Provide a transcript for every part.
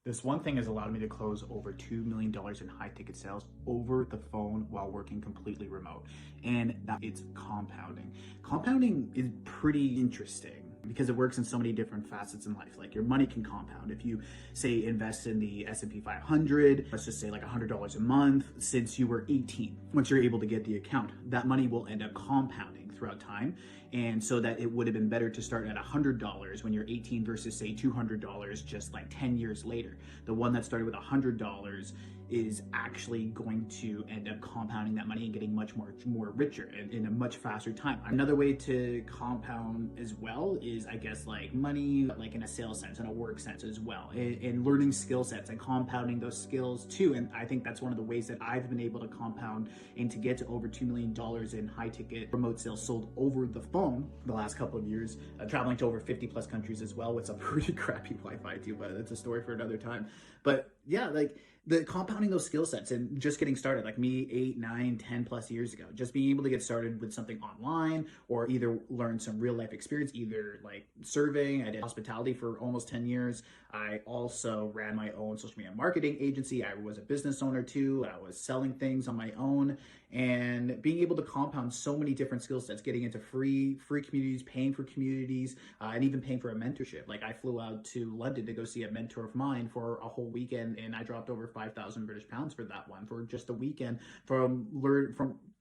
This one thing has allowed me to close over $2 million in high ticket sales over the phone while working completely remote. And that it's compounding. Compounding is pretty interesting because it works in so many different facets in life. Like your money can compound. If you say invest in the S&P 500, let's just say like $100 a month since you were 18. Once you're able to get the account, that money will end up compounding throughout time. And so that it would have been better to start at $100 when you're 18 versus say $200 just like 10 years later. The one that started with $100 is actually going to end up compounding that money and getting much more richer and in a much faster time. Another way to compound as well is, I guess, like money, like in a sales sense and a work sense as well, and learning skill sets and compounding those skills too. And I think that's one of the ways that I've been able to compound and to get to over $2 million in high ticket remote sales sold over the phone the last couple of years, traveling to over 50 plus countries as well with some pretty crappy Wi-Fi too, but that's a story for another time. But yeah, like the compounding those skill sets and just getting started, like me 8, 9, 10 plus years ago, just being able to get started with something online or either learn some real life experience, either like surveying. I did hospitality for almost 10 years. I also ran my own social media marketing agency. I was a business owner too. I was selling things on my own, and being able to compound so many different skill sets, getting into free communities, paying for communities, and even paying for a mentorship. Like I flew out to London to go see a mentor of mine for a whole weekend, and I dropped over 5,000 British pounds for that one for just a weekend for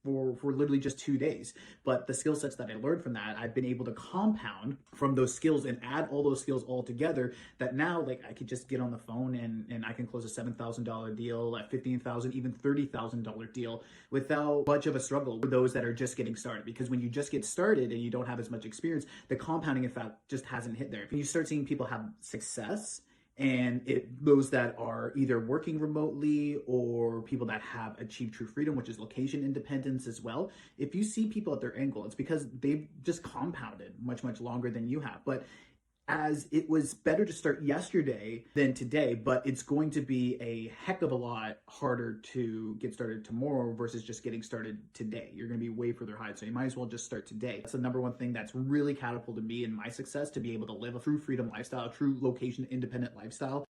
literally just 2 days. But the skill sets that I learned from that, I've been able to compound from those skills and add all those skills all together, that now like I could just get on the phone and I can close a $7,000 deal, a $15,000, even $30,000 deal without much of a struggle for those that are just getting started. Because when you just get started and you don't have as much experience, the compounding effect just hasn't hit there. If you start seeing people have success, and those that are either working remotely or people that have achieved true freedom, which is location independence as well, if you see people at their end goal, it's because they've just compounded much longer than you have. But as it was better to start yesterday than today, but it's going to be a heck of a lot harder to get started tomorrow versus just getting started today. You're going to be way further ahead, so you might as well just start today. That's the number one thing that's really catapulted me in my success, to be able to live a true freedom lifestyle, a true location independent lifestyle.